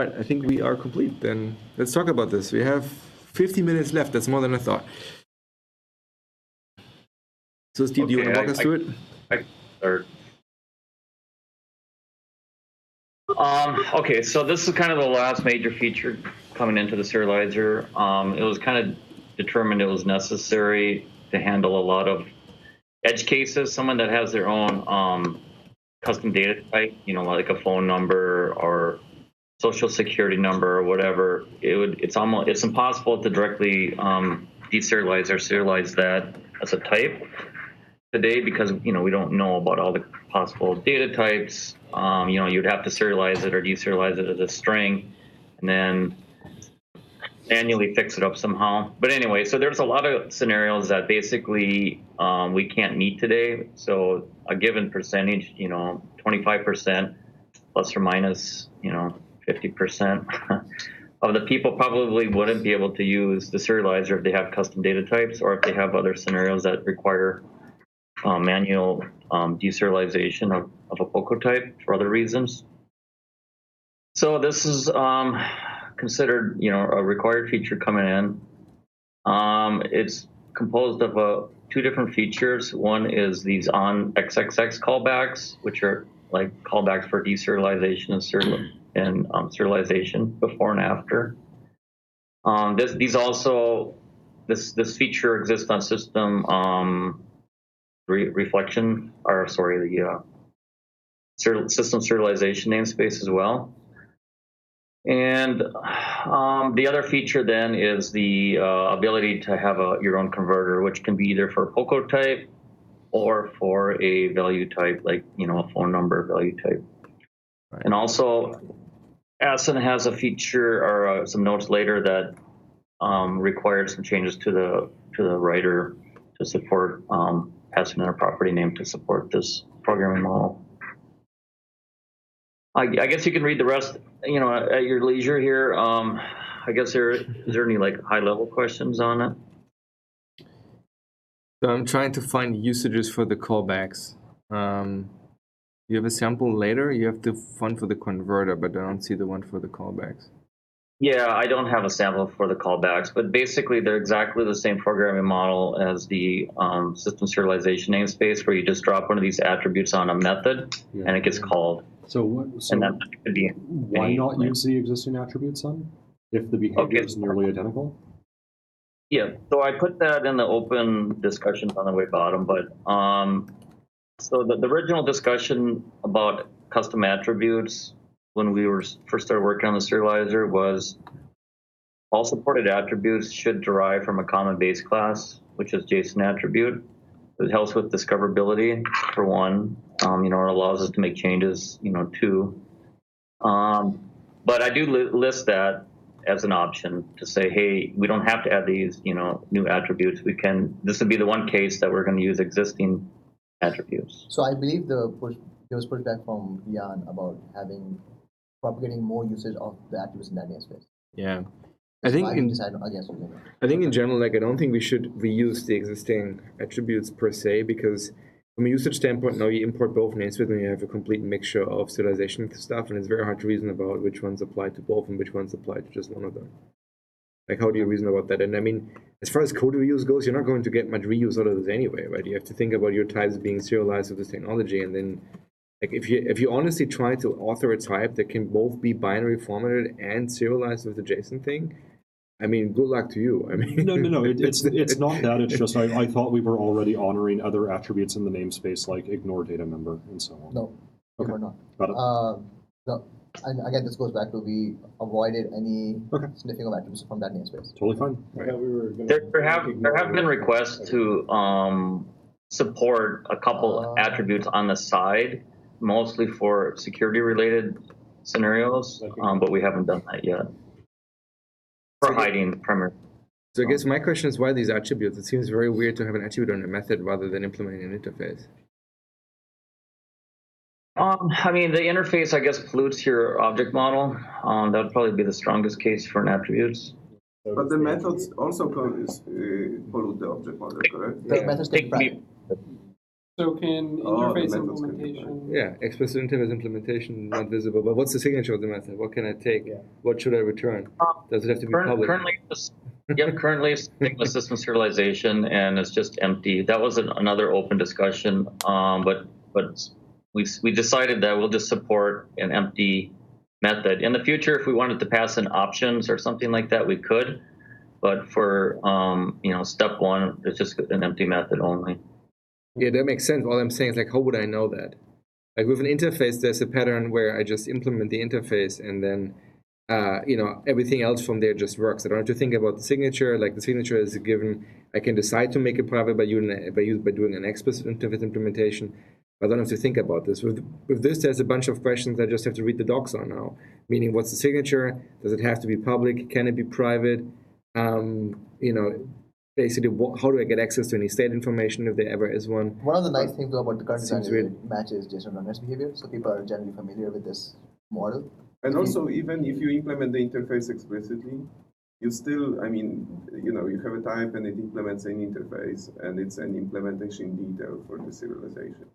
right, I think we are complete. Then let's talk about this. We have 50 minutes left. That's more than I thought. So, Steve, do you want to walk us through it? Okay, so this is kind of the last major feature coming into the serializer. It was kind of determined it was necessary to handle a lot of edge cases. Someone that has their own custom data type, like a phone number or social security number or whatever. It's impossible to directly deserialize or serialize that as a type today because we don't know about all the possible data types. You'd have to serialize it or deserialize it as a string, and then manually fix it up somehow. But anyway, so there's a lot of scenarios that basically we can't meet today. So a given percentage, 25% plus or minus, 50% of the people probably wouldn't be able to use the serializer if they have custom data types or if they have other scenarios that require manual deserialization of a POCO type for other reasons. So this is considered, a required feature coming in. It's composed of two different features. One is these on XXX callbacks, which are like callbacks for deserialization and serialization before and after. This feature exists on system reflection, or sorry, the system serialization namespace as well. And the other feature then is the ability to have your own converter, which can be either for a POCO type or for a value type, like a phone number value type. Right. And also, ASIN has a feature or some notes later that required some changes to the writer to support passing in a property name to support this programming model. I guess you can read the rest, at your leisure here. I guess is there any high-level questions on it? So I'm trying to find usages for the callbacks. You have a sample later. You have the one for the converter, but I don't see the one for the callbacks. Yeah, I don't have a sample for the callbacks, but basically they're exactly the same programming model as the system serialization namespace, where you just drop one of these attributes on a method and it gets called. So why not use the existing attributes then, if the behavior is nearly identical? Yeah, so I put that in the open discussions on the way bottom, but so the original discussion about custom attributes when we first started working on the serializer was all supported attributes should derive from a common base class, which is JSON attribute. It helps with discoverability, for one. It allows us to make changes, two. But I do list that as an option to say, hey, we don't have to add these, new attributes. This would be the one case that we're going to use existing attributes. So I believe there was pushback from Jan about propagating more usage of the attributes in that namespace. Yeah. I think in general, I don't think we should reuse the existing attributes per se, because from a usage standpoint, now you import both namespaces and you have a complete mixture of serialization stuff, and it's very hard to reason about which ones apply to both and which ones apply to just one of them. How do you reason about that? And I mean, as far as code reuse goes, you're not going to get much reuse out of this anyway, right? You have to think about your types being serialized with this technology, and then if you honestly try to author a type that can both be binary formatted and serialized with the JSON thing, I mean, good luck to you. I mean, no. It's not that. It's just I thought we were already honoring other attributes in the namespace, like ignore data member and so on. No, okay. We're not. Got it. No, and again, this goes back to we avoided any sniffing of attributes from that namespace. Totally fine. Right. There have been requests to support a couple attributes on the side, mostly for security-related scenarios, but we haven't done that yet. For hiding primarily. So I guess my question is, why these attributes? It seems very weird to have an attribute on a method rather than implementing an interface. I mean, the interface, I guess, pollutes your object model. That would probably be the strongest case for an attributes. But the methods also pollute the object model, correct? The methods take private. So can Oh, the interface methods can be implementation? Yeah, explicit interface implementation not visible. But what's the signature of the method? What can I take? Yeah. What should I return? Does it have to be public? Currently it's Sigma system serialization, and it's just empty. That was another open discussion, but we decided that we'll just support an empty method. In the future, if we wanted to pass in options or something like that, we could. But for step one, it's just an empty method only. Yeah, that makes sense. All I'm saying is like, how would I know that? Like with an interface, there's a pattern where I just implement the interface and then, everything else from there just works. I don't have to think about the signature. Like the signature is a given. I can decide to make it private by doing an explicit interface implementation. I don't have to think about this. With this, there's a bunch of questions I just have to read the docs on now. Meaning, what's the signature? Does it have to be public? Can it be private? Basically, how do I get access to any state information if there ever is one? One of the nice things though about the current design is weird. it matches JSON runners behavior, so people are generally familiar with this model. And also, even if you implement the interface explicitly, you still, you have a type and it implements an interface, and it's an implementation detail for the serialization.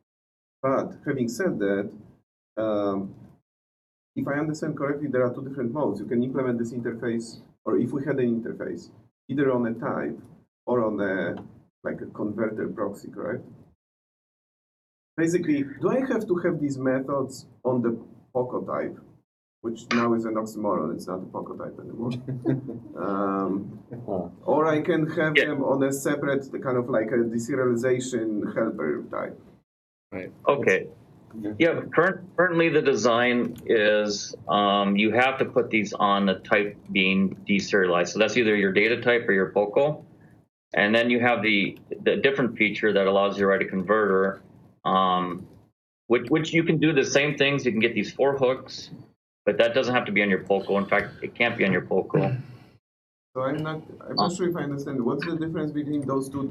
But having said that, if I understand correctly, there are two different modes. You can implement this interface, or if we had an interface, either on a type or on a converter proxy, correct? Basically, do I have to have these methods on the POCO type, which now is an oxymoron, it's not a POCO type anymore. Or I can have them on a separate kind of like a deserialization helper type. Right. Okay. Yeah, currently the design is you have to put these on the type being deserialized. So that's either your data type or your POCO. And then you have the different feature that allows you to write a converter, which you can do the same things. You can get these 4 hooks, but that doesn't have to be on your POCO. In fact, it can't be on your POCO. So I'm not sure if I understand. What's the difference between those two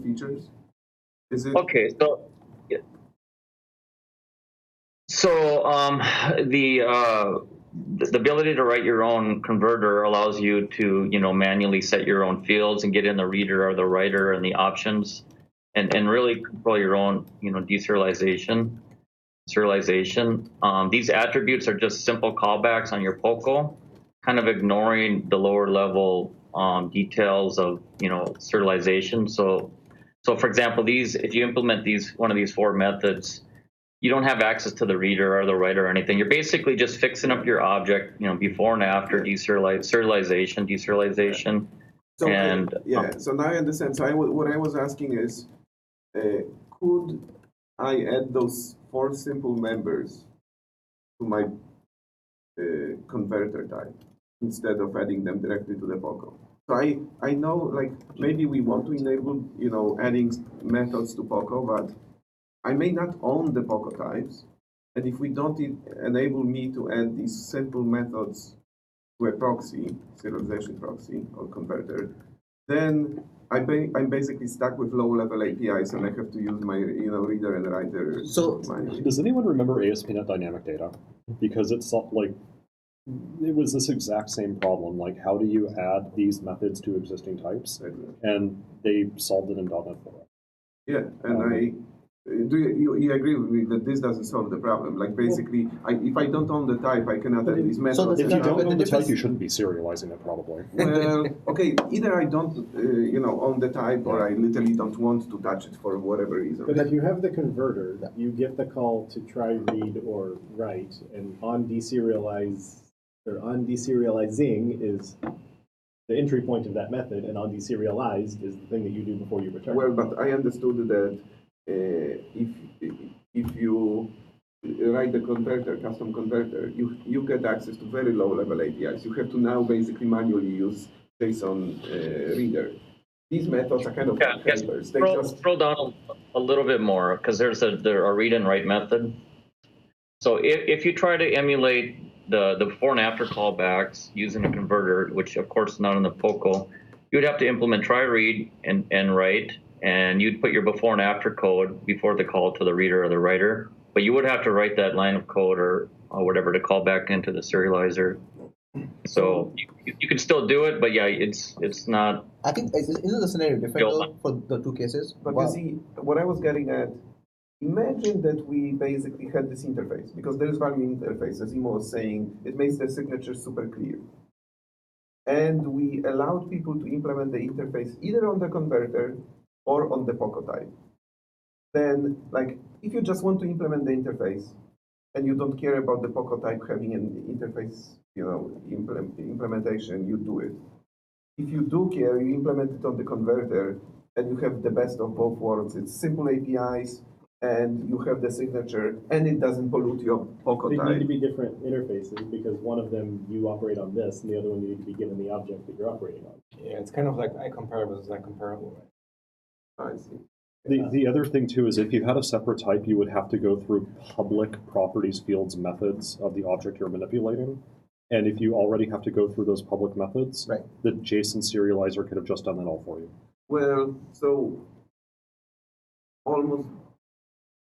features? Is it Okay, the ability to write your own converter allows you to manually set your own fields and get in the reader or the writer and the options, and really control your own deserialization. These attributes are just simple callbacks on your POCO, kind of ignoring the lower level details of serialization. So for example, if you implement one of these 4 methods, you don't have access to the reader or the writer or anything. You're basically just fixing up your object, before and after deserialization. So and so now I understand. So what I was asking is, could I add those 4 simple members to my converter type instead of adding them directly to the POCO? So I know maybe we want to enable adding methods to POCO, but I may not own the POCO types, and if we don't enable me to add these simple methods to a proxy, serialization proxy or converter, then I'm basically stuck with low-level APIs, and I have to use my reader and writer. So does anyone remember ASP.NET Dynamic Data? Because it's like it was this exact same problem. Like, how do you add these methods to existing types? And they solved it in .NET 4. Yeah, and do you agree with me that this doesn't solve the problem? Like basically, if I don't own the type, I cannot add these methods. So If you don't own the type, difference- you shouldn't be serializing it, probably. Well, okay, either I don't, own the type, or I literally don't want to touch it for whatever reason. But if you have the converter, you get the call to try, read, or write, and on deserializing is the entry point of that method, and on deserialized is the thing that you do before you return. Well, but I understood that if you write the converter, custom converter, you get access to very low-level APIs. You have to now basically manually use JSON reader. These methods are kind of helpers. Scroll down a little bit more, because there's a read and write method. So if you try to emulate the before and after callbacks using a converter, which of course is not in the POCO, you would have to implement try read and write, and you'd put your before and after code before the call to the reader or the writer. But you would have to write that line of code or whatever to call back into the serializer. So you can still do it, but yeah, it's not. I think isn't the scenario different though for the two cases? But you see, what I was getting at, imagine that we basically had this interface, because there is value in interface, as Imo was saying, it makes the signature super clear. And we allowed people to implement the interface either on the converter or on the POCO type. Then, like, if you just want to implement the interface and you don't care about the POCO type having an interface, implementation, you do it. If you do care, you implement it on the converter, and you have the best of both worlds. It's simple APIs, and you have the signature, and it doesn't pollute your POCO They type. need to be different interfaces because one of them you operate on this, and the other one you need to be given the object that you're operating on. Yeah, it's kind of like iComparable is like comparable. I see. The other thing too is if you had a separate type, you would have to go through public properties fields methods of the object you're manipulating. And if you already have to go through those public methods, Right. the JSON serializer could have just done that all for you. Well, so almost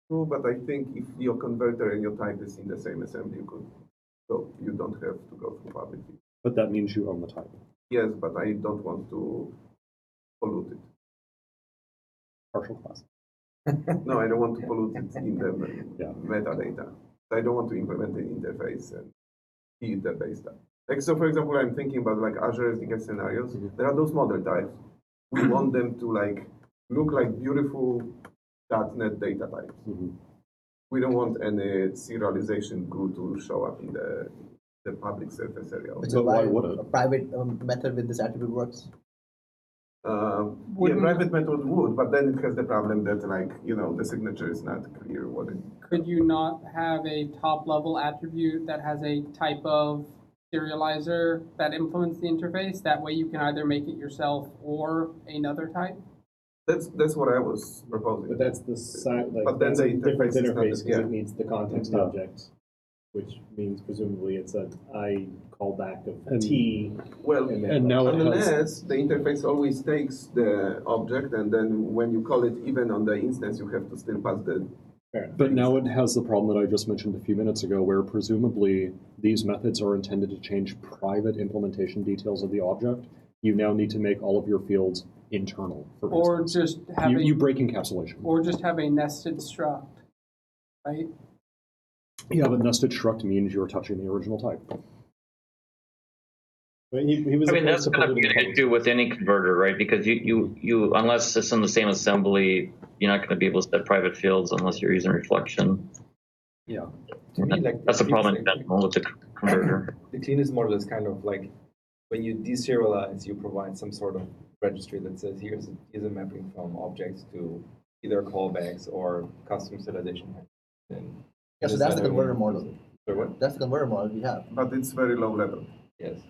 true, but I think if your converter and your type is in the same assembly, you don't have to go through public. But that means you own the type. Yes, but I don't want to pollute it. Partial class. No, I don't want to pollute it in the Yeah. metadata. I don't want to implement the interface and feed the base type. Like, so for example, I'm thinking about like Azure SDK scenarios. Mm-hmm. There are those model types. We want them to like look like beautiful .NET data types. Mm-hmm. We don't want any serialization glue to show up in the public surface area. Which is But why why would it? a private method with this attribute works. Yeah, private method would, but then it has the problem that like, the signature is not clear what it. Could you not have a top-level attribute that has a type of serializer that implements the interface? That way you can either make it yourself or another type? That's what I was proposing. But that's the side, like, But then that's the a different interface is not interface because yeah. it needs the context Yeah. object, which means presumably it's an I callback of And- T. Well, And now it has, unless the interface always takes the object, and then when you call it even on the instance, you have to still pass the. but now it has the problem that I just mentioned a few minutes ago, where presumably these methods are intended to change private implementation details of the object. You now need to make all of your fields internal. For Or instance. just have you a, break encapsulation. or just have a nested struct, right? Yeah, but nested struct means you're touching the original type. But he was I mean, opposed that's to going to be an polluting issue with any converter, right? Because you unless it's in the same assembly, you're not going to be able to set private fields unless you're using reflection. Yeah. To me, like That's a the problem in cleanest- general with the converter. The cleanest model is kind of like when you deserialize, you provide some sort of registry that says here's a mapping from objects to either callbacks or custom serialization. And Yeah, so that's the converter model. Sorry, what? That's the converter model we have. But it's very low level. Yes.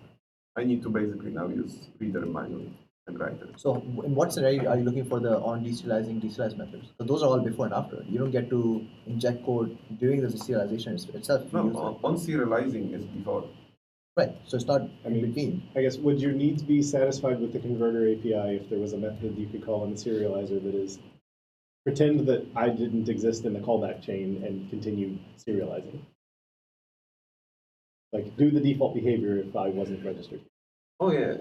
I need to basically now use reader manually and writer. So in what scenario are you looking for the on deserialize methods? So those are all before and after. You don't get to inject code during the serialization itself. If you use No, it. on serializing is before. Right. So it's not I in mean, between. I guess, would your needs be satisfied with the converter API if there was a method you could call in the serializer that is pretend that I didn't exist in the callback chain and continue serializing? Like, do the default behavior if I wasn't registered. Oh yeah,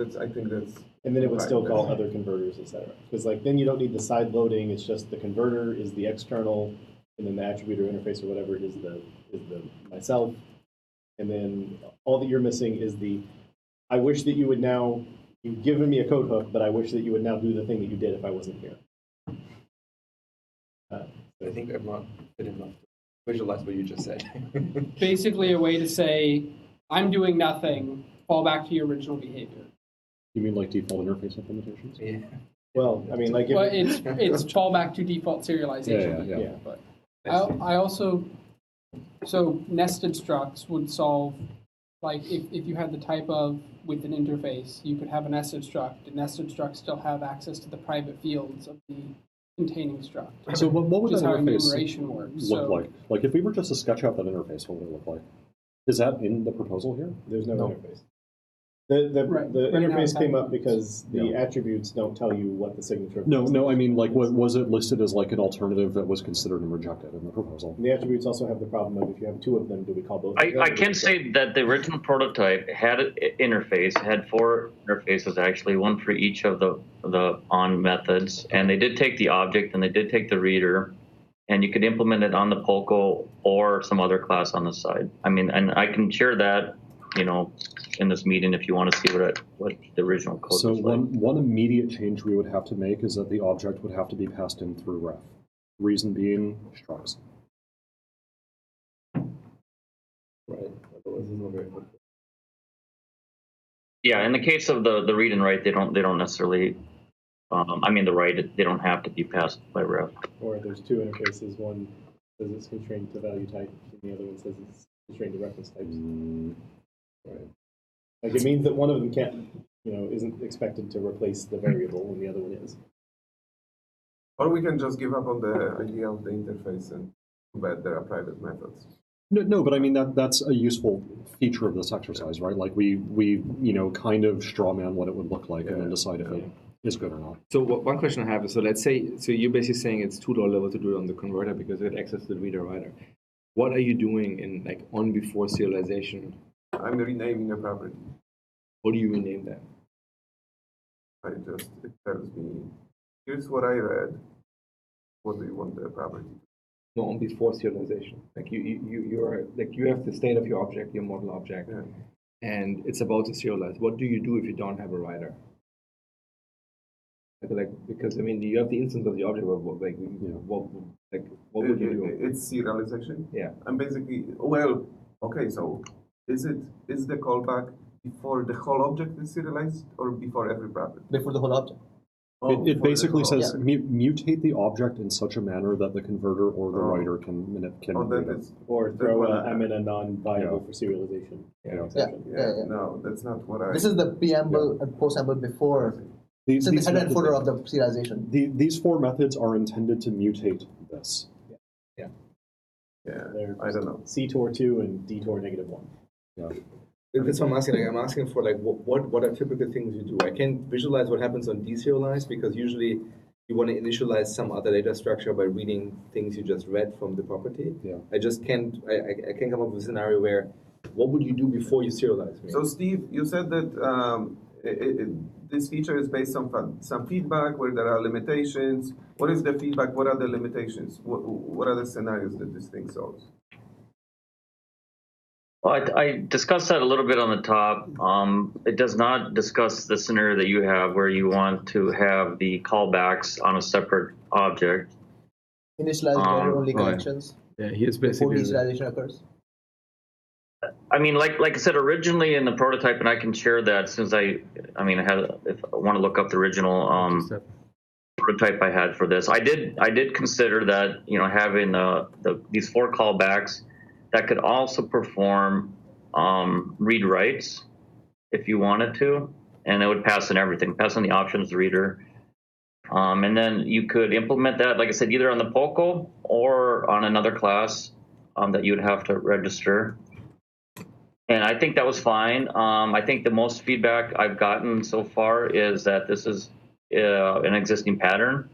I think that's. And then it would Right, still call that's- other converters, etc. Because like then you don't need the side loading. It's just the converter is the external, and then the attribute or interface or whatever is the myself. And then all that you're missing is the. I wish that you would now. You've given me a code hook, but I wish that you would now do the thing that you did if I wasn't here. I think I'm not good enough to visualize what you just said. Basically a way to say, I'm doing nothing, fall back to your original behavior. You mean like default interface implementations? Yeah. Well, I mean, like, if, Well, it's fall back to default serialization. Yeah. But I also, so nested structs would solve, like if you had the type of with an interface, you could have a nested struct. The nested struct still have access to the private fields of the containing struct. So what would Which is that how interface enumeration works. look So like? Like if we were just to sketch out that interface, what would it look like? Is that in the proposal here? there's no No. interface. Right. The Right now interface it's came having- up because the Yeah. attributes don't tell you what the signature. of No, the no, I mean, like, is. was it listed as like an alternative that was considered and rejected in the proposal? And the attributes also have the problem of if you have two of them, do we call both? of them? I can say that the original prototype had an interface, had 4 interfaces actually, one for each of the on methods, and they did take the object and they did take the reader, and you could implement it on the POCO or some other class on the side. I mean, and I can share that, in this meeting if you want to see what the original code So was like. one immediate change we would have to make is that the object would have to be passed in through ref. Reason being structs. Right. Otherwise, it's not very good. Yeah, in the case of the read and write, they don't necessarily. The write, they don't have to be passed by ref. Or there's two interfaces. One says it's constrained to value type, and the other one says it's constrained to reference types. Right. Like it means that one of them isn't expected to replace the variable, and the other one is. Or we can just give up on the idea of the interface and bet there are private methods. No, but I mean that's a useful feature of this exercise, right? Like we kind of straw man what it would look like and then decide if it is good or not. So one question I have is, so let's say, so you're basically saying it's too low level to do it on the converter because you had access to the reader writer. What are you doing in like on before serialization? I'm renaming a property. What do you rename that? It tells me, here's what I read. What do you want the property? No, on before serialization. Like you have the state of your object, your model object, and it's about to serialize. What do you do if you don't have a writer? Because I mean, you have the instance of the object. What would you do? It's serialization. Yeah. I'm basically okay. So is the callback before the whole object is serialized or before every property? Before the whole object. It basically says Yeah. mutate the object in such a manner that the converter or the writer can read it. Or That's throw what a I- M in a non-viable for serialization. exception. Yeah. No, that's not what I. This is the preamble and postamble before. These, It's in the these header and methods- footer of the serialization. these 4 methods are intended to mutate this. Yeah, They're I don't know. CTOR2 and DTOR -1. Yeah. That's what I'm asking. Like, I'm asking for like what are typical things you do? I can't visualize what happens on deserialize because usually you want to initialize some other data structure by reading things you just read from the property. Yeah. I just can't. I can't come up with a scenario where what would you do before you serialize? So Steve, you said that this feature is based on some feedback where there are limitations. What is the feedback? What are the limitations? What are the scenarios that this thing solves? Well, I discussed that a little bit on the top. It does not discuss the scenario that you have where you want to have the callbacks on a separate object. Initialize getter-only right. connections Yeah, here's before basically. deserialization occurs. I mean, like I said, originally in the prototype, and I can share that since if I want to look up the original prototype I had for this, I did consider that having these 4 callbacks that could also perform read writes if you wanted to, and it would pass in everything, pass on the options reader, and then you could implement that, like I said, either on the POCO or on another class that you would have to register. And I think that was fine. I think the most feedback I've gotten so far is that this is an existing pattern,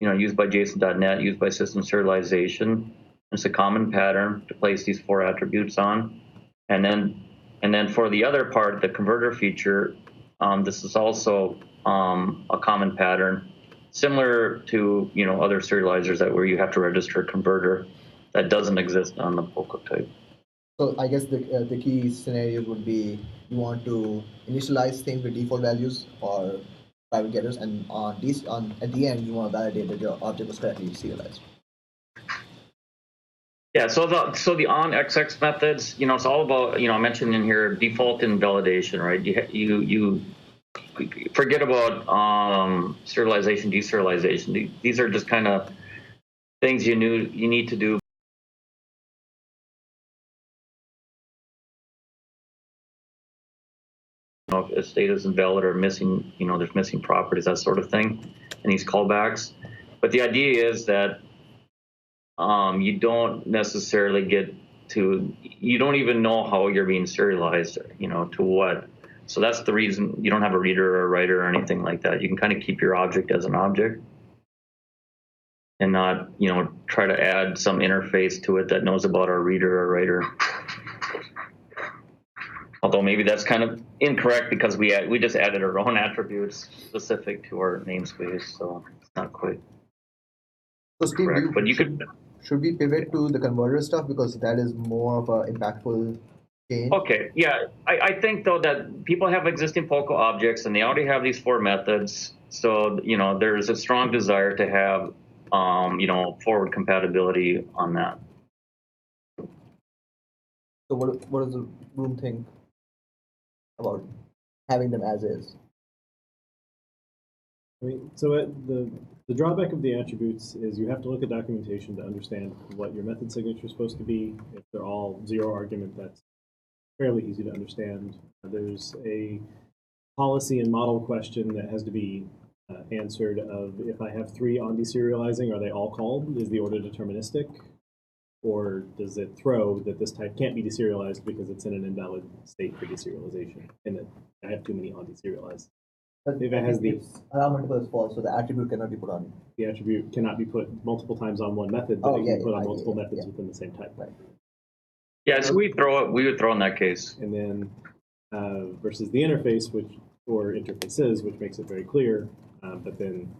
used by JSON.NET, used by system serialization. It's a common pattern to place these 4 attributes on. And then for the other part, the converter feature, this is also a common pattern, similar to other serializers where you have to register a converter that doesn't exist on the POCO type. So I guess the key scenario would be you want to initialize things with default values or private getters, and at the end you want to validate that your object was correctly serialized. Yeah, so the on XX methods, it's all about, I mentioned in here default and validation, right? You forget about serialization, deserialization. These are just kind of things you need to do. If a state is invalid or missing, there's missing properties, that sort of thing, and these callbacks. But the idea is that you don't necessarily you don't even know how you're being serialized, to what. So that's the reason you don't have a reader or a writer or anything like that. You can kind of keep your object as an object and not, try to add some interface to it that knows about our reader or writer. Although maybe that's kind of incorrect because we just added our own attributes specific to our namespace, so it's not quite So Steve, correct. But you could. Should we pivot to the converter stuff because that is more of an impactful change? Okay, yeah, I think though that people have existing Poco objects and they already have these 4 methods, so there's a strong desire to have forward compatibility on that. So what does the room think about having them as is? I mean, so the drawback of the attributes is you have to look at documentation to understand what your method signature is supposed to be. If they're all 0 argument, that's fairly easy to understand. There's a policy and model question that has to be answered of if I have 3 on deserializing, are they all called? Is the order deterministic? Or does it throw that this type can't be deserialized because it's in an invalid state for deserialization and that I have too many on deserialized? But If it has the allow multiple is false, so the attribute cannot be put on. The attribute cannot be put multiple times on one method, but it can be put on multiple methods within the same type. Right. Yeah, so we would throw in that case. And then versus the interface, or interfaces, which makes it very clear, but then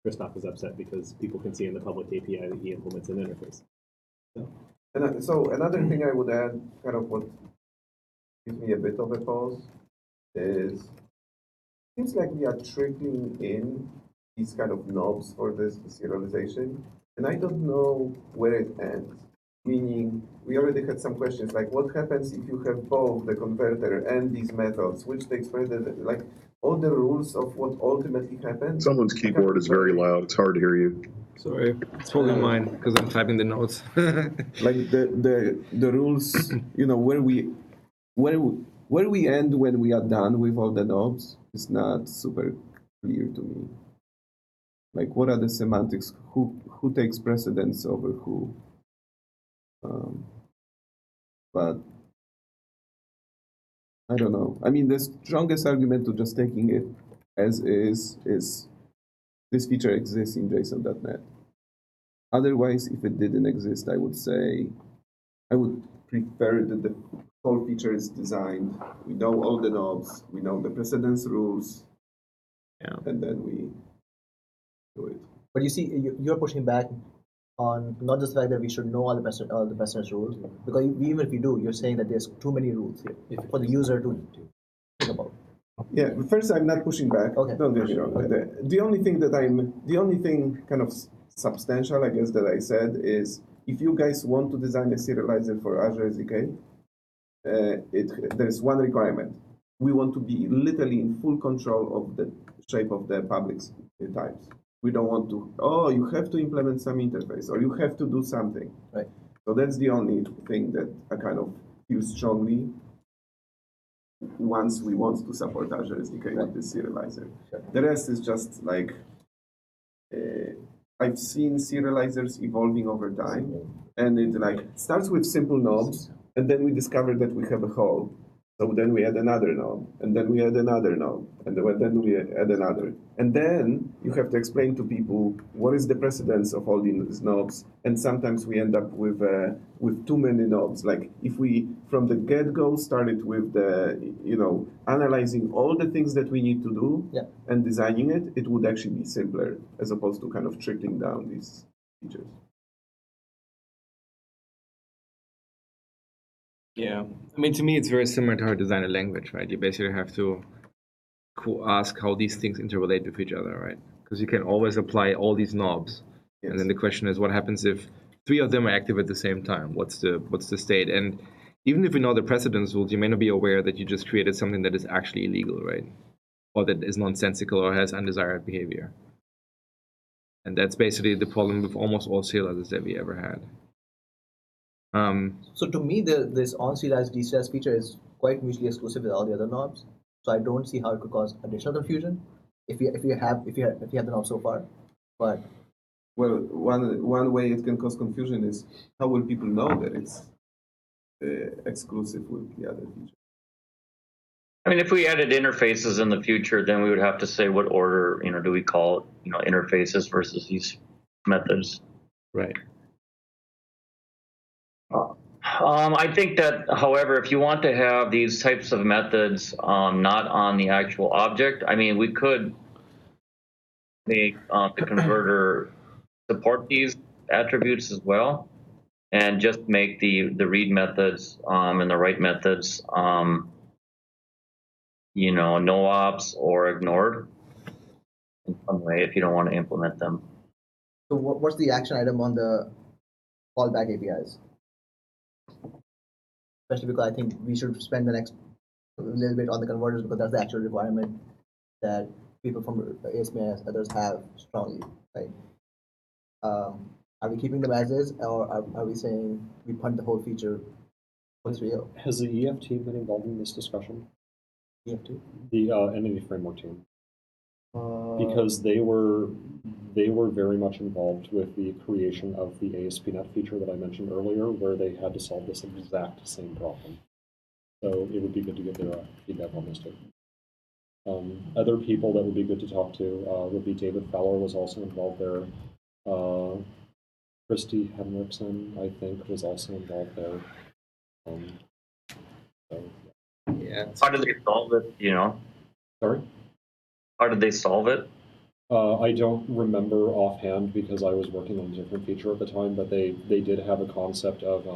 Christoph is upset because people can see in the public API that he implements an interface. So another thing I would add, kind of what gives me a bit of a pause, is seems like we are trickling in these kind of knobs for this serialization, and I don't know where it ends. Meaning, we already had some questions like, what happens if you have both the converter and these methods, which takes further, like all the rules of what ultimately happens. Someone's keyboard is very loud. It's hard to hear you. Sorry, it's probably mine because I'm typing the notes. Like the rules, where we end when we are done with all the knobs is not super clear to me. Like, what are the semantics? Who takes precedence over who? But I don't know. I mean, the strongest argument to just taking it as is this feature exists in JSON.NET. Otherwise, if it didn't exist, I would say I would prefer that the whole feature is designed. We know all the knobs, we know the precedence rules, and then we do it. But you see, you're pushing back on not just the fact that we should know all the precedence rules, because even if we do, you're saying that there's too many rules here for the user to think about. Yeah, first, I'm not pushing back. Okay. Don't get me wrong. Okay. The only thing kind of substantial, I guess, that I said is if you guys want to design a serializer for Azure SDK, there's one requirement. We want to be literally in full control of the shape of the public types. We don't want to, you have to implement some interface or you have to do something. Right. So that's the only thing that I kind of feel strongly once we want to support Azure SDK with this serializer. Sure. The rest is just like, I've seen serializers evolving over time, and it like starts with simple knobs, and then we discover that we have a hole. So then we add another knob, and then we add another knob, and then we add another. And then you have to explain to people what is the precedence of all these knobs, and sometimes we end up with too many knobs. Like if we, from the get-go, started with analyzing all the things that we need to do and designing it, it would actually be simpler as opposed to kind of trickling down these features. Yeah, I mean, to me, it's very similar to how to design a language, right? You basically have to ask how these things interrelate with each other, right? Because you can always apply all these knobs, and then the question is, what happens if 3 of them are active at the same time? What's the state? And even if we know the precedence rules, you may not be aware that you just created something that is actually illegal, right? Or that is nonsensical or has undesired behavior. And that's basically the problem with almost all serializers that we ever had. So to me, this on-serialized deserialized feature is quite mutually exclusive with all the other knobs. So I don't see how it could cause additional confusion if you have the knob so far. But one way it can cause confusion is how will people know that it's exclusive with the other feature? I mean, if we added interfaces in the future, then we would have to say what order, do we call, interfaces versus these methods. Right. I think that, however, if you want to have these types of methods not on the actual object, I mean, we could make the converter support these attributes as well, and just make the read methods and the write methods, no ops or ignored in some way if you don't want to implement them. So what's the action item on the callback APIs? Especially because I think we should spend the next little bit on the converters, because that's the actual requirement that people from ASP and others have strongly, right? Are we keeping them as is, or are we saying we punt the whole feature for 3.0? Has the EF team been involved in this discussion? EF2? The Entity Framework team, because they were very much involved with the creation of the ASP.NET feature that I mentioned earlier, where they had to solve this exact same problem. So it would be good to get their feedback on this too. Other people that would be good to talk to would be David Feller was also involved there. Christy Henriksen, I think, was also involved there. Yeah. How did they solve it, Sorry? How did they solve it? I don't remember offhand because I was working on a different feature at the time, but they did have a concept of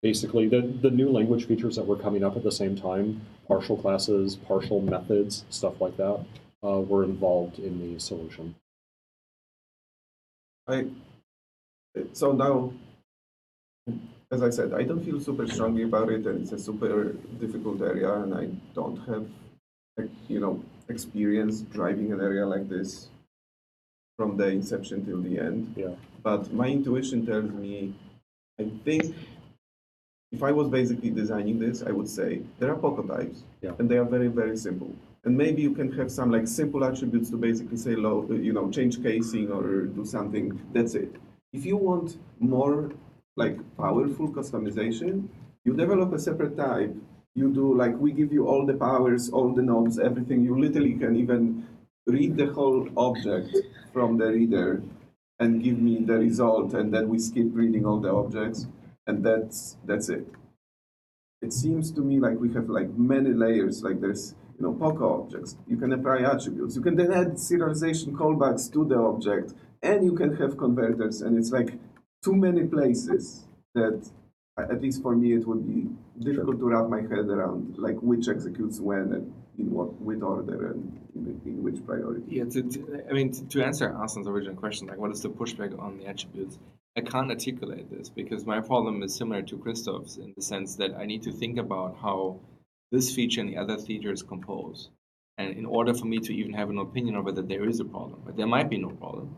basically the new language features that were coming up at the same time, partial classes, partial methods, stuff like that, were involved in the solution. So now, as I said, I don't feel super strongly about it, and it's a super difficult area, and I don't have, experience driving an area like this from the inception till the end. Yeah. But my intuition tells me, I think if I was basically designing this, I would say there are Poco types, and they are very, very simple. And maybe you can have some simple attributes to basically say, change casing or do something. That's it. If you want more powerful customization, you develop a separate type. You do we give you all the powers, all the knobs, everything. You literally can even read the whole object from the reader and give me the result, and then we skip reading all the objects, and that's it. It seems to me like we have many layers. There's Poco objects. You can apply attributes. You can then add serialization callbacks to the object, and you can have converters, and it's too many places that, at least for me, it would be difficult to wrap my head around which executes when and in with order and in which priority. Yeah, to answer Arslan's original question, what is the pushback on the attributes? I can't articulate this because my problem is similar to Christoph's in the sense that I need to think about how this feature and the other features compose. And in order for me to even have an opinion of whether there is a problem, but there might be no problem.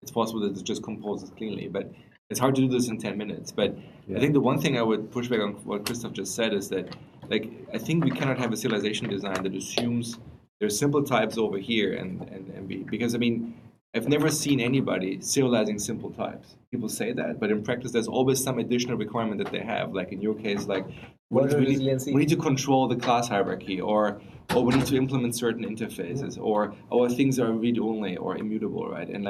It's possible that it just composes cleanly, but it's hard to do this in 10 minutes. But I think the one thing I would push back on what Christoph just said is that, I think we cannot have a serialization design that assumes there's simple types over here and be, because I've never seen anybody serializing simple types. People say that, but in practice, there's always some additional requirement that they have. In your case, we need to control the class hierarchy, or we need to implement certain interfaces, or things are read-only or immutable, right? And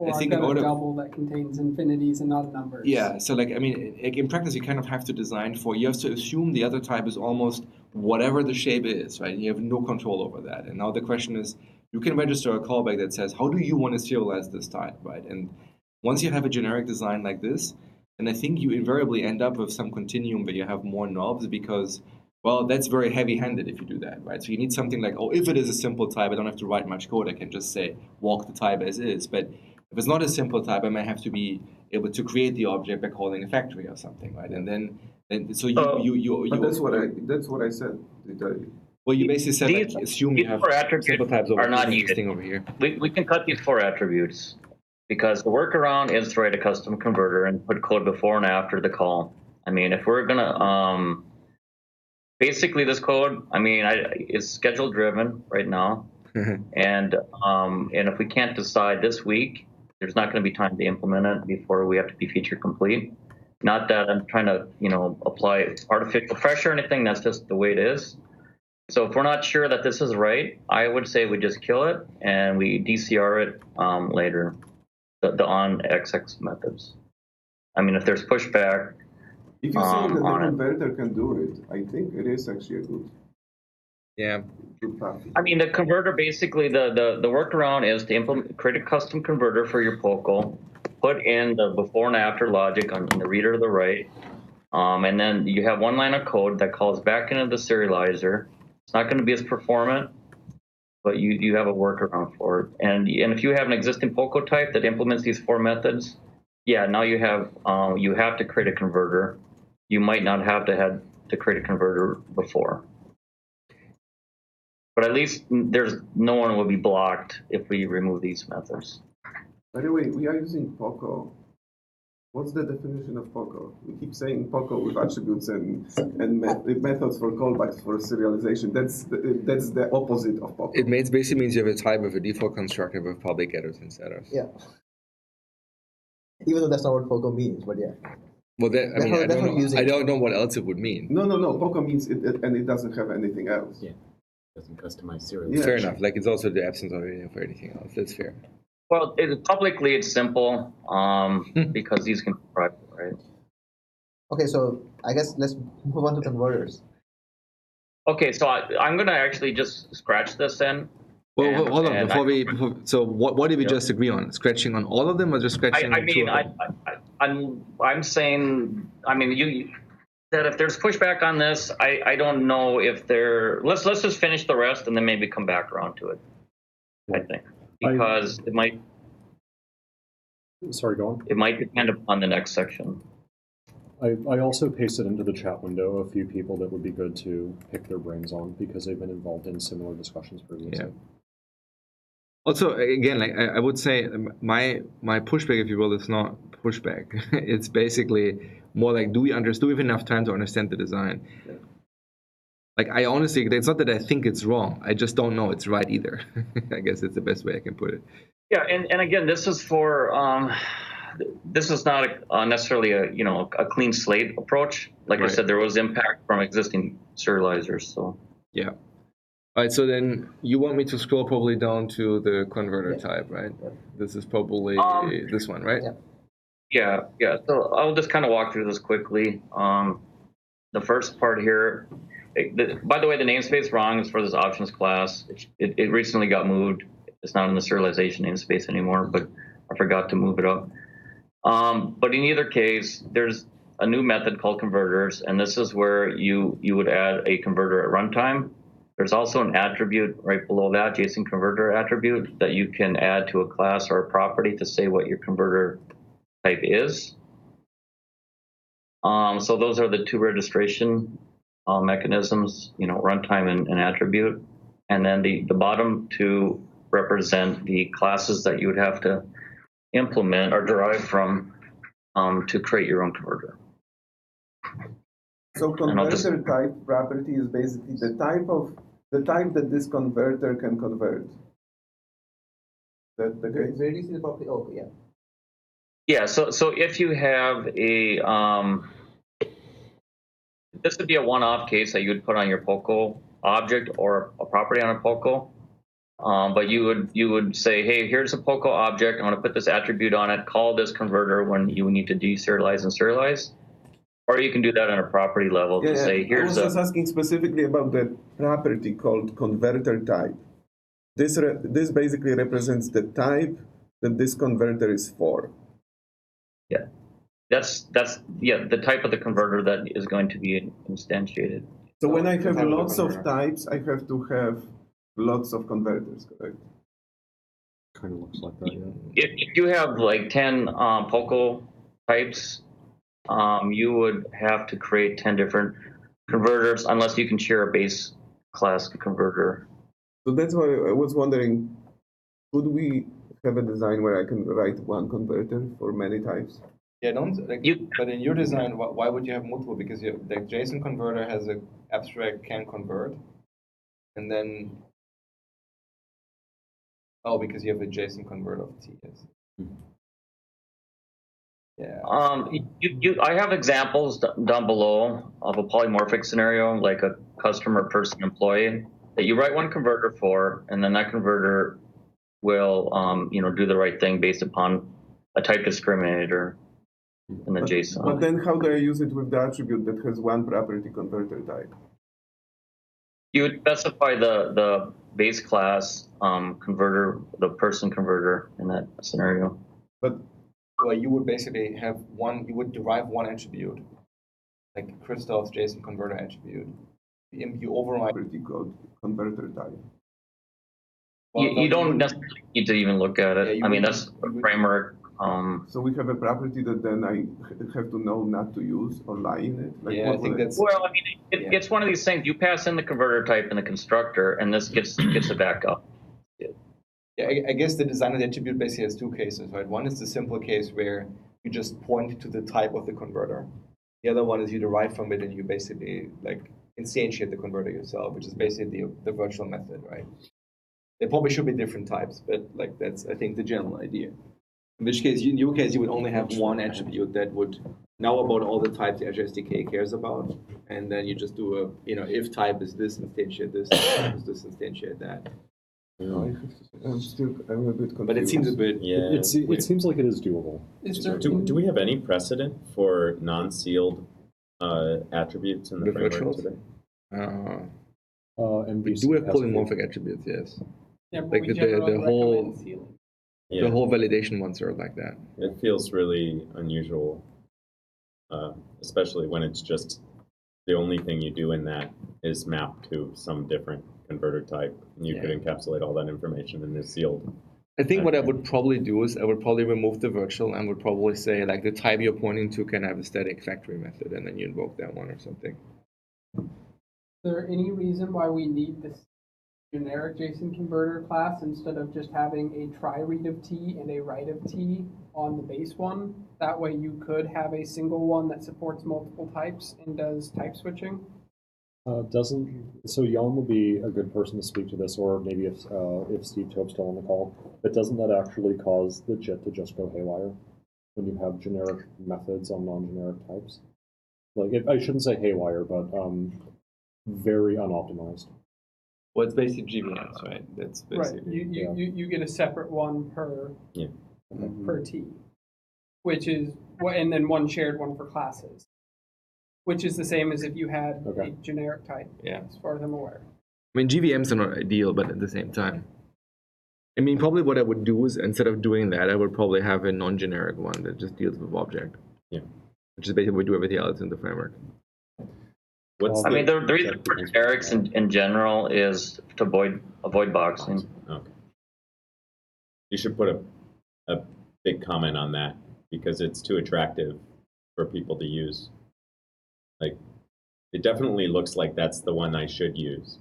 or I think I've got a double that contains infinities and not numbers. Yeah, so in practice, you kind of have to design you have to assume the other type is almost whatever the shape is, right? You have no control over that. And now the question is, you can register a callback that says, how do you want to serialize this type, right? And once you have a generic design like this, then I think you invariably end up with some continuum where you have more knobs because, well, that's very heavy-handed if you do that, right? So you need something if it is a simple type, I don't have to write much code. I can just say, walk the type as is. But if it's not a simple type, I might have to be able to create the object by calling a factory or something, right? And then so you. But that's what I said. Well, you basically said assume you have simple types over are not here, needed. thing over here. We can cut these 4 attributes because the workaround is to write a custom converter and put code before and after the call. If we're gonna basically this code, is schedule driven right now. And if we can't decide this week, there's not going to be time to implement it before we have to be feature complete. Not that I'm trying to, apply artificial pressure or anything. That's just the way it is. So if we're not sure that this is right, I would say we just kill it and we DCR it later, the on XX methods. I mean, if there's pushback If you say that the on it. converter can do it, I think it is actually a good path. I mean, the converter basically, the workaround is to create a custom converter for your POCO, put in the before and after logic on the reader to the right, and then you have one line of code that calls back into the serializer. It's not going to be as performant, but you have a workaround for it. And if you have an existing POCO type that implements these 4 methods, yeah, now you have to create a converter. You might not have to create a converter before. But at least no one will be blocked if we remove these methods. By the way, we are using POCO. What's the definition of POCO? We keep saying POCO with attributes and methods for callbacks for serialization. That's the opposite of POCO. It basically means you have a type of a default constructor with public getters and setters. Yeah. Even though that's not what POCO means, but yeah. Well, I don't know what else it would mean. No. POCO means it, and it doesn't have anything else. Yeah. Doesn't customize serial. Yeah. Fair enough. Like it's also the absence of anything else. That's fair. Well, publicly it's simple because these can be private, right? Okay, so I guess let's move on to converters. Okay, so I'm going to actually just scratch this then. Well, hold on. So what did we just agree on? Scratching on all of them, or just scratching on 2 of them? I'm saying, that if there's pushback on this, I don't know if let's just finish the rest and then maybe come back around to it. I think because it might. Sorry, go on. It might depend upon the next section. I also pasted into the chat window a few people that would be good to pick their brains on because they've been involved in similar discussions previously. Yeah. Also, again, like I would say, my pushback, if you will, is not pushback. It's basically more like, do we have enough time to understand the design? Yeah. Like, I honestly, it's not that I think it's wrong. I just don't know it's right either. I guess it's the best way I can put it. Yeah, and again, this is for this is not necessarily a clean slate approach. Like I said, there was impact from existing serializers. So yeah. All right, so then you want me to scroll probably down to the converter type, right? Yeah. This is probably this one, right? Yeah. So I'll just kind of walk through this quickly. The first part here, by the way, the namespace is wrong. It's for this options class. It recently got moved. It's not in the serialization namespace anymore, but I forgot to move it up. But in either case, there's a new method called converters, and this is where you would add a converter at runtime. There's also an attribute right below that, JSON converter attribute, that you can add to a class or a property to say what your converter type is. So those are the 2 registration mechanisms, runtime and attribute. And then the bottom 2 represent the classes that you would have to implement or derive from to create your own converter. So converter type property is basically the type that this converter can convert. That the case? Where do you see the property? Oh, yeah. Yeah. So if you have this would be a one-off case that you would put on your POCO object or a property on a POCO. But you would say, hey, here's a POCO object. I'm going to put this attribute on it. Call this converter when you need to deserialize and serialize. Or you can do that on a property level to say, here's I was just asking specifically about the property called converter type. This basically represents the type that this converter is for. Yeah, that's the type of the converter that is going to be instantiated. So when I have lots of types, I have to have lots of converters, correct? Kind of looks like that, yeah. If you have like 10 POCO types, you would have to create 10 different converters unless you can share a base class converter. So that's why I was wondering, could we have a design where I can write one converter for many types? Yeah, but in your design, why would you have multiple? Because the JSON converter has an abstract can convert, and then because you have a JSON convert of TS. Yeah. I have examples down below of a polymorphic scenario, like a customer, person, employee, that you write one converter for, and then that converter will, do the right thing based upon a type discriminator in the JSON. But then how do I use it with the attribute that has one property converter type? You would specify the base class converter, the person converter in that scenario. But well, you would basically have one, you would derive one attribute, like Christoph's JSON converter attribute. You override Property code converter type. You don't necessarily need to even look at it. Yeah, I mean, that's a framework. So we have a property that then I have to know not to use or lie in it. Like Yeah, I think that's. Well, I mean, it's one of these things. You pass in the converter type in the constructor, and this gets it back up. Yeah, I guess the design of the attribute basically has two cases, right? One is the simple case where you just point to the type of the converter. The other one is you derive from it and you basically like instantiate the converter yourself, which is basically the virtual method, right? There probably should be different types, but like that's I think the general idea. In which case, in your case, you would only have one attribute that would know about all the types the Azure SDK cares about, and then you just do a if type is this, instantiate this, type is this, instantiate that. I'm a bit confused. But it seems a bit. Yeah. It seems like it is doable. Do we have any precedent for non-sealed attributes in the framework virtuals? today? We do have polymorphic attributes, yes. Yeah, but Like we the generally whole recommend sealing. Yeah. the whole validation ones are like that. It feels really unusual, especially when it's just the only thing you do in that is map to some different converter type, and you could encapsulate all that information in this sealed. I think what I would probably do is I would probably remove the virtual and would probably say like the type you're pointing to can have a static factory method, and then you invoke that one or something. Is there any reason why we need this generic JSON converter class instead of just having a try read of T and a write of T on the base one? That way you could have a single one that supports multiple types and does type switching. So Jan would be a good person to speak to this, or maybe if Steve Tope's still on the call. But doesn't that actually cause the JIT to just go haywire when you have generic methods on non-generic types? Like I shouldn't say haywire, but very unoptimized. Well, it's basically GVMs, right? That's basically Right. You get a separate one per T, which is and then one shared one for classes, which is the same as if you had a generic type. Yeah. As far as I'm aware. I mean, GVMs are not ideal, but at the same time. I mean, probably what I would do is instead of doing that, I would probably have a non-generic one that just deals with object. Yeah. Which is basically we do everything else in the framework. I mean, the reason for generics in general is to avoid boxing. Okay. You should put a big comment on that because it's too attractive for people to use. Like, it definitely looks like that's the one I should use,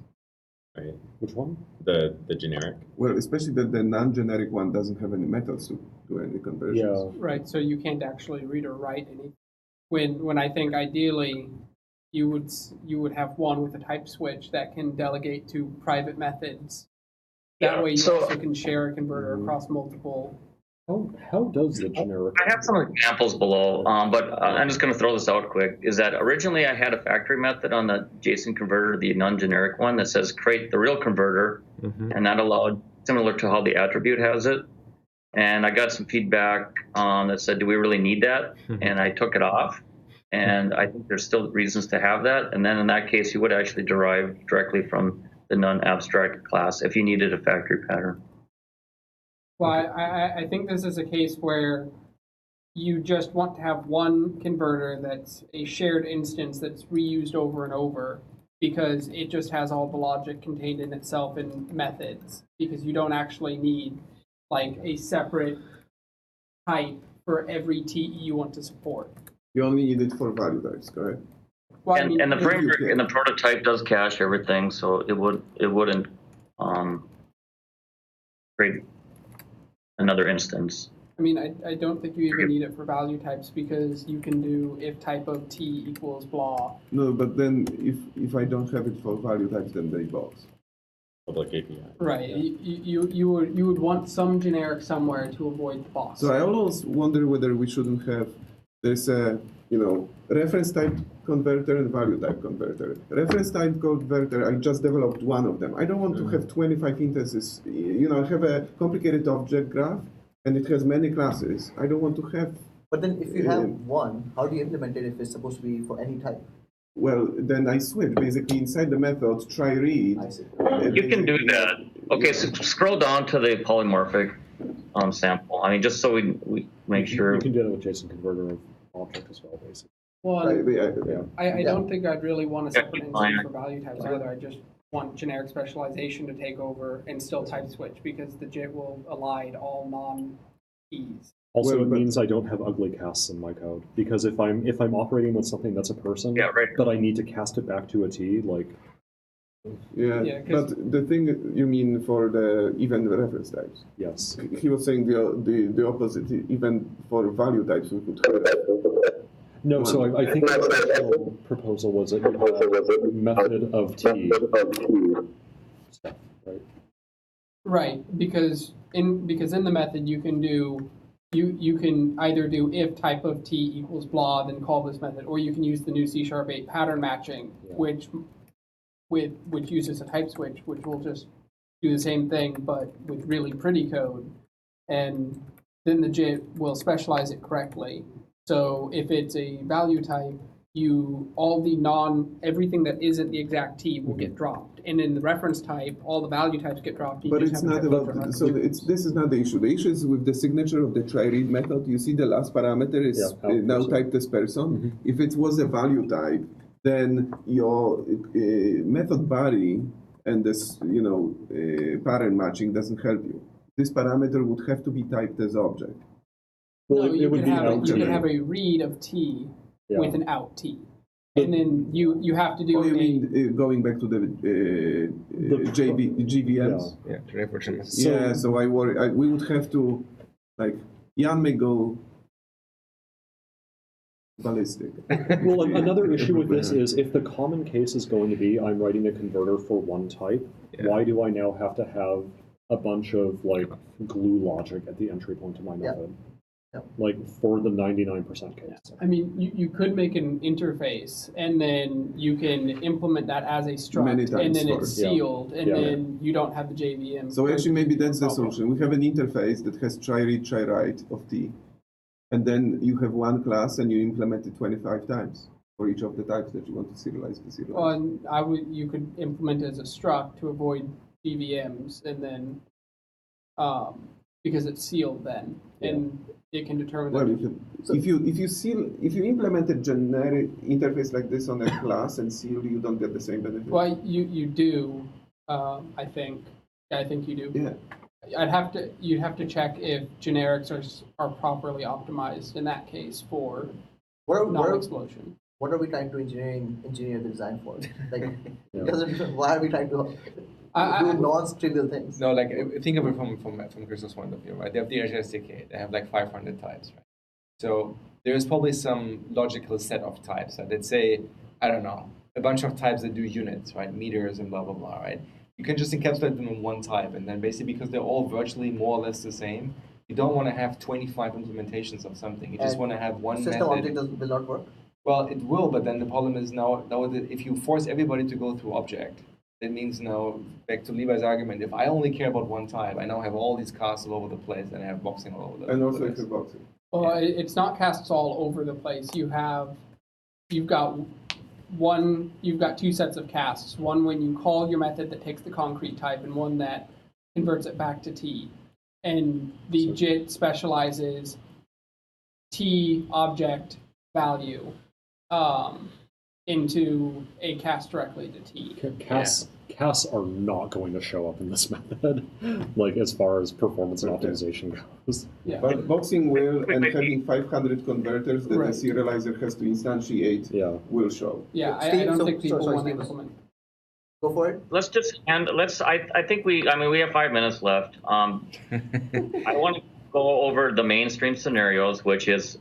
right? Which one? The generic. Well, especially that the non-generic one doesn't have any methods to do any conversions. Yeah. Right. So you can't actually read or write any. When I think ideally you would have one with a type switch that can delegate to private methods. That way you also can share a converter across multiple. How does the generic? I have some examples below, but I'm just going to throw this out quick. Is that originally I had a factory method on the JSON converter, the non-generic one, that says create the real converter, and that allowed, similar to how the attribute has it. And I got some feedback that said, do we really need that? And I took it off. And I think there's still reasons to have that. And then in that case, you would actually derive directly from the non-abstract class if you needed a factory pattern. Well, I think this is a case where you just want to have one converter that's a shared instance that's reused over and over because it just has all the logic contained in itself in methods, because you don't actually need like a separate type for every TE you want to support. You only need it for value types, correct? Well, And the framework and the prototype does cache everything, so it wouldn't create another instance. I mean, I don't think you even need it for value types because you can do if type of T equals blah. No, but then if I don't have it for value types, then they box. Public API. Right. You would want some generic somewhere to avoid the box. So I always wonder whether we shouldn't have there's a reference type converter and value type converter. Reference type converter, I just developed one of them. I don't want to have 25 instances. I have a complicated object graph and it has many classes. I don't want to have. But then if you have one, how do you implement it if it's supposed to be for any type? Well, then I switch. Basically, inside the method, try read. I see. You can do that. Okay, so scroll down to the polymorphic sample. I mean, just so we make sure. You can do that with JSON converter of object as well, basically. Well, I Yeah. don't think I'd really want a separate fine. instance for value types either. I just want generic specialization to take over and still type switch because the JIT will elide all non-keys. Also, Well, it but- means I don't have ugly casts in my code because if I'm operating with something that's a person, Yeah, right. but I need to cast it back to a T, like Yeah, 'cause- but the thing you mean for the event reference types. yes, He was saying the opposite. Even for value types, we could have. no. So I think the actual proposal was that you have a method of T, stuff, right? Right, because in the method you can do you can either do if type of T equals blah, then call this method, or you can use the new C#8 pattern matching, Yeah. which uses a type switch, which will just do the same thing but with really pretty code, and then the JIT will specialize it correctly. So if it's a value type, everything that isn't the exact T will get dropped, and in the reference type, all the value types get dropped. You But just it's have to not check about. different So records. this is not the issue. The issue is with the signature of the try read method. You see, the last parameter is Yeah, now person. typed as person. If it was a value type, then your method body and this parent matching doesn't help you. This parameter would have to be typed as object. Well, No, it you would could be have out you could to- have a read of T Yeah. with an out T, and then you have to do Oh, you a mean going back to the GVMs? Yeah. Yeah, generic virtual method. Yeah. So I worry. We would have to, like, Jan may go ballistic. Well, another issue with this is if the common case is going to be I'm writing a converter for one type, why do I now have to have a bunch of like glue logic at the entry point to my Yeah. method? Yeah. Like for the 99% case. I mean, you could make an interface, and then you can implement that as a struct, Many and times then for- it's Yeah. sealed, and Yeah. then you don't have the JVM. So actually, maybe that's the problem. solution. We have an interface that has try read, try write of T, and then you have one class and you implement it 25 times for each of the types that you want to serialize. Well, and you could implement it as a struct to avoid JVMs, and then because it's sealed then, and it can determine. Well, that. if you implement a generic interface like this on a class and seal, you don't get the same benefit. Well, you do. I think you do. Yeah. You'd have to check if generics are properly optimized in that case for non-explosion. What are we trying to engineer the design for? Like, Yeah. why are we trying to do non-trivial things? No, like think of it from Crystal's point of view, right? They have the HSDK. They have like 500 types, right? So there is probably some logical set of types. Right? Let's say, I don't know, a bunch of types that do units, right? Meters and blah blah blah, right? You can just encapsulate them in one type, and then basically because they're all virtually more or less the same, you don't want to have 25 implementations of something. You just And want to have one System method. object will not work. Well, it will, but then the problem is now if you force everybody to go through object, that means now, back to Levi's argument, if I only care about one type, I now have all these casts all over the place, and I have boxing all over the And also place. it's a boxing. Well, it's not casts all over the place. You've got two sets of casts. One when you call your method that takes the concrete type, and one that converts it back to T. And the JIT specializes T object value into a cast directly to T. Casts are not going to show up in this method, like as far as performance and optimization goes. Yeah. But boxing will, and having 500 converters that Right. the serializer has to instantiate Yeah. will show. Yeah, I Steve, don't so- think people sorry, want to Steve. implement. Go for it. Let's just I think we have 5 minutes left. I want to go over the mainstream scenarios, which is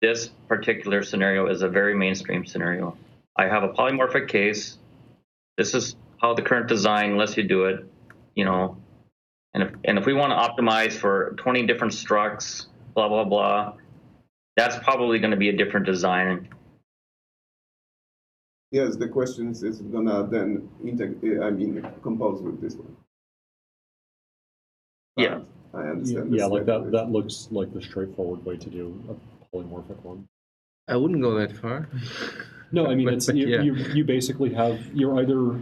this particular scenario is a very mainstream scenario. I have a polymorphic case. This is how the current design lets you do it, and if we want to optimize for 20 different structs, blah blah blah, that's probably going to be a different design. Yes, the question is gonna then compose with this one. Yeah. I understand. Yeah, like that. that looks like the straightforward way to do a polymorphic one. I wouldn't go that far. No, I mean, it's But yeah. you basically you're either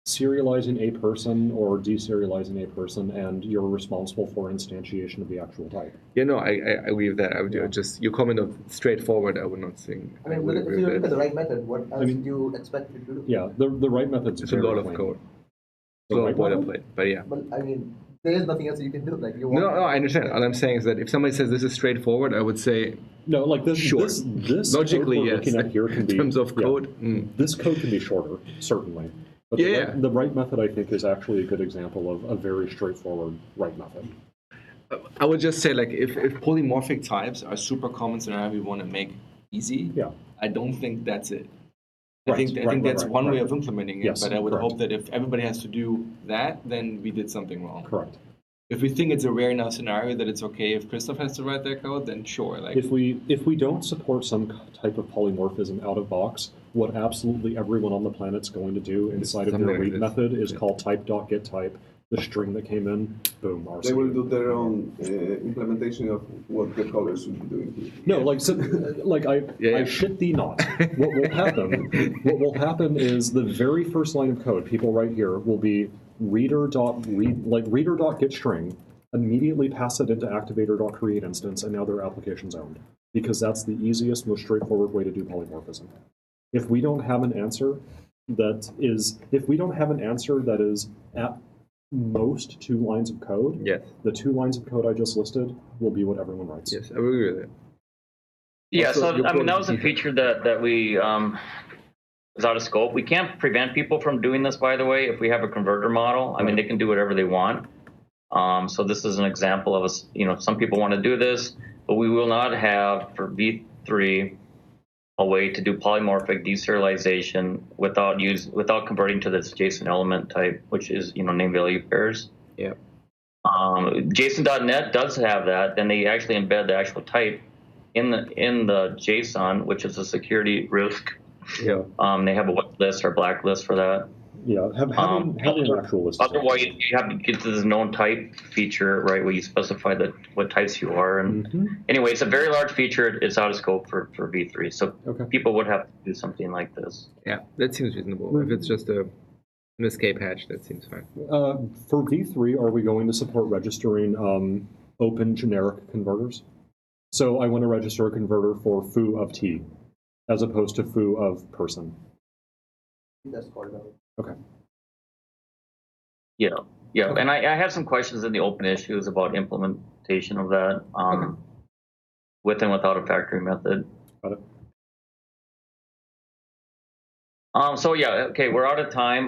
serializing a person or deserializing a person, and you're responsible for instantiation of the actual type. Yeah, no, I agree with that. I would do Yeah. it. Just your comment of straightforward, I would not think. I mean, would if agree you with look at that. the right method, what else mean- do you expect it to do? Yeah, the right method's It's a very lot of plain. code. The A lot right of method? boilerplate, but yeah. But I mean, there is nothing else you can do. Like you No, want. I understand. All I'm saying is that if somebody says this is straightforward, I would say No, like this. Sure. This logically, code we're yes. looking at here can In be terms of yeah, code, This code can be shorter, certainly. But Yeah. the right method, I think, is actually a good example of a very straightforward right method. I would just say, like, if polymorphic types are super common scenario we want to make easy, Yeah. I don't think that's it. Right, I think that's one way right. of implementing it, Yes, but I would correct. hope that if everybody has to do that, then we did something wrong. Correct. If we think it's a rare enough scenario that it's okay if Christoph has to write their code, then sure. Like, If we don't support some type of polymorphism out of box, what absolutely everyone on the planet's going to do inside of Something their like read this. method is Yeah. call type.getType, the string that came in, boom, RC. They will do their own implementation of what the caller should be doing here. No, like so, like Yeah. I shit thee not. What will happen? What will happen is the very first line of code people write here will be reader.getString, immediately pass it into activator.create instance, and now their application's owned, because that's the easiest, most straightforward way to do polymorphism. If we don't have an answer that is at most 2 lines of code, yes, the 2 lines of code I just listed will be what everyone writes. yes, I would agree with it. Yeah, Also, so your I mean, that code was a is feature that we is out of scope. We can't prevent people from doing this, by the way, if we have a converter model. I mean, they can do whatever they want. So this is an example of some people want to do this, but we will not have for V3 a way to do polymorphic deserialization without converting to this JSON element type, which is name value pairs. Yeah. JSON.NET does have that. Then they actually embed the actual type in the JSON, which is a security risk. Yeah. They have a white list or black list for that. Yeah, having an actual list. Otherwise, you have to get to this known type feature, right, where you specify what types you are. And anyway, it's a very large feature. It's out of scope for V3. So people would have to do something like this. Yeah, that seems reasonable. If it's just an escape hatch, that seems fine. For V3, are we going to support registering open generic converters? So I want to register a converter for foo of t, as opposed to foo of person. That's called out. Okay. Yeah, and I have some questions in the open issues about implementation of that with and without a factory method. Got it. So yeah, okay, we're out of time.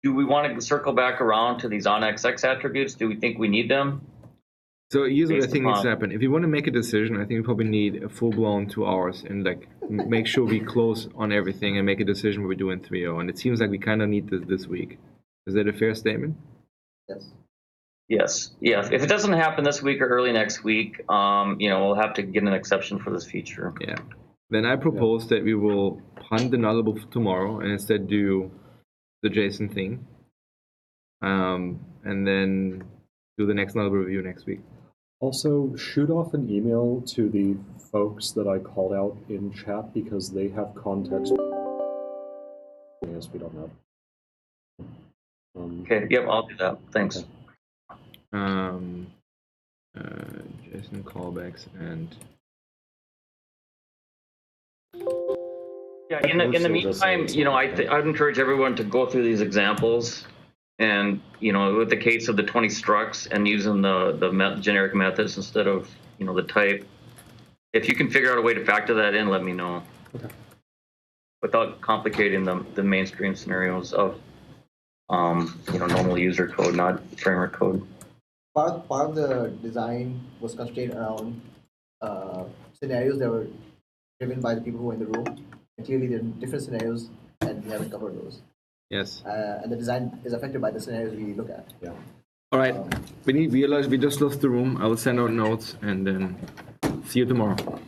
Do we want to circle back around to these onXX attributes? Do we think we need them? So here's what I Based think needs to upon- happen. If you want to make a decision, I think we probably need a full-blown 2 hours and like make sure we close on everything and make a decision what we do in 3.0. And it seems like we kind of need this week. Is that a fair statement? Yes. Yes. If it doesn't happen this week or early next week, we'll have to get an exception for this feature. Yeah. Then I propose that we will punt the nullable for tomorrow and instead do the JSON thing. And then do the next nullable review next week. Also, shoot off an email to the folks that I called out in chat because they have context. Yes, we don't know. Okay. Yep. I'll do that. Thanks. Okay. JSON callbacks and Yeah. In the meantime, I'd encourage everyone to go through these examples, and with the case of the 20 structs and using the generic methods instead of the type. If you can figure out a way to factor that in, let me know. Okay. Without complicating the mainstream scenarios of normal user code, not framework code. Part of the design was constrained around scenarios that were driven by the people who were in the room. And clearly, there are different scenarios, and we haven't covered those. yes. And the design is affected by the scenarios we look at. Yeah. All right. We just lost the room. I will send out notes and then See you tomorrow.